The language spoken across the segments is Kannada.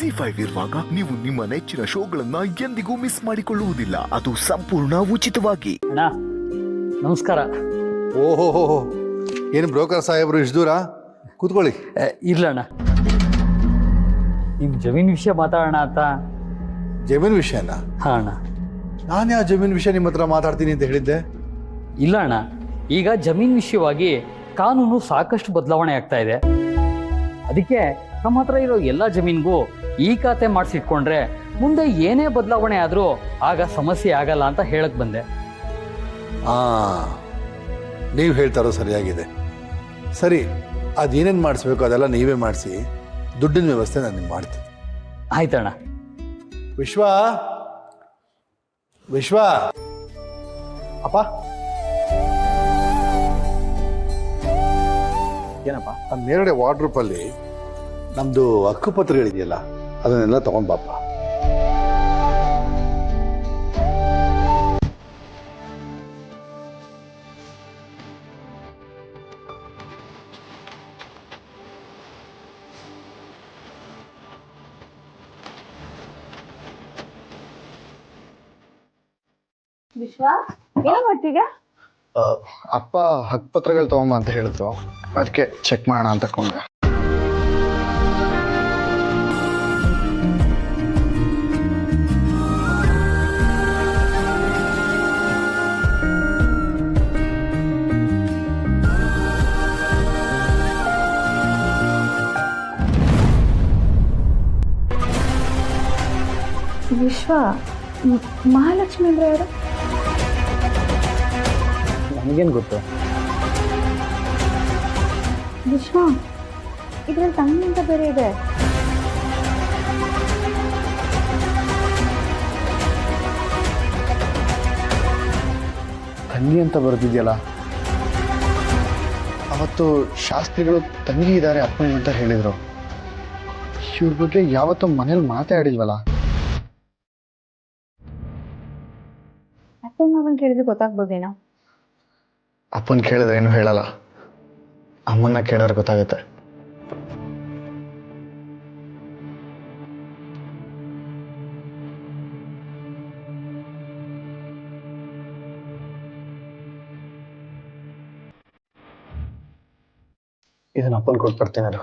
ಜಿ5 ಇರುವಾಗ ನೀವು ನಿಮ್ಮ ನೆಚ್ಚಿನ ಶೋಗಳನ್ನ ಎಂದಿಗೂ ಮಿಸ್ ಮಾಡಿಕೊಳ್ಳುವುದಿಲ್ಲ. ಅದು ಸಂಪೂರ್ಣ ಉಚಿತವಾಗಿ. ಅಣ್ಣ ನಮಸ್ಕಾರ. ಓಹೋ ಏನು ಬ್ರೋಕರ್ ಸಾಹೇಬ್ರು ಇಷ್ಟು ದೂರ? ಕೂತ್ಕೊಳ್ಳಿ. ಇರ್ಲಣ್ಣ, ನಿಮ್ಮ ಜಮೀನ್ ವಿಷಯ ಮಾತಾಡೋಣ ಅಂತ. ಜಮೀನು ವಿಷಯನ? ಹಾಂ ಅಣ್ಣ. ನಾನು ಯಾವ ಜಮೀನು ವಿಷಯ ನಿಮ್ಮ ಹತ್ರ ಮಾತಾಡ್ತೀನಿ ಅಂತ ಹೇಳಿದ್ದೆ? ಇಲ್ಲ ಅಣ್ಣ, ಈಗ ಜಮೀನ್ ವಿಷಯವಾಗಿ ಕಾನೂನು ಸಾಕಷ್ಟು ಬದಲಾವಣೆ ಆಗ್ತಾ ಇದೆ. ಅದಕ್ಕೆ ನಮ್ಮ ಹತ್ರ ಇರೋ ಎಲ್ಲ ಜಮೀನಿಗೂ ಈ ಖಾತೆ ಮಾಡಿಸಿಟ್ಕೊಂಡ್ರೆ ಮುಂದೆ ಏನೇ ಬದಲಾವಣೆ ಆದರೂ ಆಗ ಸಮಸ್ಯೆ ಆಗಲ್ಲ ಅಂತ ಹೇಳಕ್ ಬಂದೆ. ನೀವು ಹೇಳ್ತಾರೋ ಸರಿಯಾಗಿದೆ. ಸರಿ, ಅದೇನೇನು ಮಾಡಿಸ್ಬೇಕು ಅದೆಲ್ಲ ನೀವೇ ಮಾಡಿಸಿ, ದುಡ್ಡಿನ ವ್ಯವಸ್ಥೆ ನಾನು ನಿಮ್ಗೆ ಮಾಡ್ತೀನಿ. ಆಯ್ತಣ್ಣ. ವಿಶ್ವ ವಿಶ್ವ ಅಪ್ಪ, ಏನಪ್ಪ? ಆ ಮೇಲ್ಗಡೆ ವಾರ್ಡ್ರೂಪಲ್ಲಿ ನಮ್ಮದು ಹಕ್ಕುಪತ್ರಗಳಿದೆಯಲ್ಲ ಅದನ್ನೆಲ್ಲ ತಗೊಂಡು ಬಾಪ. ವಿಶ್ವ ಏನ್ ಮಾಡ್ತೀಗ? ಅಪ್ಪ ಹಕ್ಕುಪತ್ರಗಳು ತಗೊಂಬ ಅಂತ ಹೇಳಿದ್ರು, ಅದಕ್ಕೆ ಚೆಕ್ ಮಾಡೋಣ ಅಂತ ಕೊಂಡೆ. ವಿಶ್ವ, ಮಹಾಲಕ್ಷ್ಮಿ ಅಂದ್ರೆ ಯಾರು? ನನಗೇನು ಗೊತ್ತು? ವಿಶ್ವ, ಇದ್ರಲ್ಲಿ ತಂಗಿ ಅಂತ ಬೇರೆ ಇದೆ. ತಂಗಿ ಅಂತ ಬರ್ತಿದ್ಯಲ್ಲ, ಅವತ್ತು ಶಾಸ್ತ್ರಿಗಳು ತಂಗಿ ಇದ್ದಾರೆ ಅಪ್ಪನಿಗೆ ಅಂತ ಹೇಳಿದ್ರು. ಇವ್ರ ಬಗ್ಗೆ ಯಾವತ್ತೂ ಮನೇಲಿ ಮಾತಾಡಿಲ್ವಲ್ಲ. ಅತ್ತೆ ಮಗನ್ ಕೇಳಿದ್ರೆ ಗೊತ್ತಾಗ್ಬೋದೇನೋ. ಅಪ್ಪನ ಕೇಳಿದ್ರೆ ಏನು ಹೇಳಲ್ಲ, ಅಮ್ಮನ್ನ ಕೇಳಿದ್ರೆ ಗೊತ್ತಾಗುತ್ತೆ. ಇದನ್ನ ಅಪ್ಪನ ಕೊಟ್ಬಿಡ್ತೀನಿ. ಅದು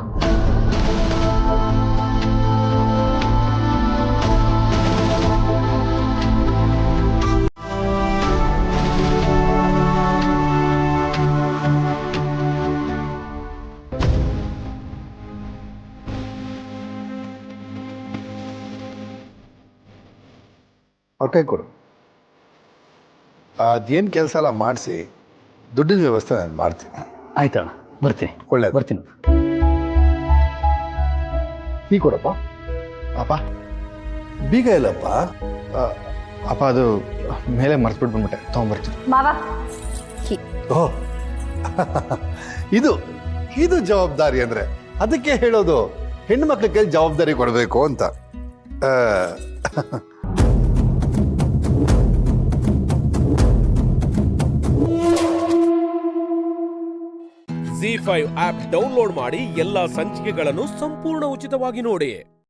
ಅವ್ರ ಕೈ ಕೊಡು. ಅದೇನು ಕೆಲಸ ಎಲ್ಲ ಮಾಡಿಸಿ ದುಡ್ಡಿನ ವ್ಯವಸ್ಥೆ ನಾನು ಮಾಡ್ತೀನಿ. ಆಯ್ತಣ್ಣ, ಬರ್ತೀನಿ. ಒಳ್ಳೆಯದು. ಬರ್ತೀನಿ. ಟೀ ಕೊಡಪ್ಪ. ಅಪ್ಪ ಬೀಗ ಇಲ್ಲಪ್ಪ. ಅಪ್ಪ ಅದು ಮೇಲೆ ಮರ್ತ್ಬಿಟ್ಟು ಬಂದ್ಬಿಟ್ಟೆ, ತೊಗೊಂಬರ್ತೀನಿ. ಮಾವ, ಓಹ್ ಇದು ಇದು ಜವಾಬ್ದಾರಿ ಅಂದ್ರೆ. ಅದಕ್ಕೆ ಹೇಳೋದು ಹೆಣ್ಣು ಮಕ್ಳ ಕೈ ಜವಾಬ್ದಾರಿ ಕೊಡಬೇಕು ಅಂತ. ಜಿ5 ಆಪ್ ಡೌನ್ಲೋಡ್ ಮಾಡಿ ಎಲ್ಲಾ ಸಂಚಿಕೆಗಳನ್ನು ಸಂಪೂರ್ಣ ಉಚಿತವಾಗಿ ನೋಡಿ.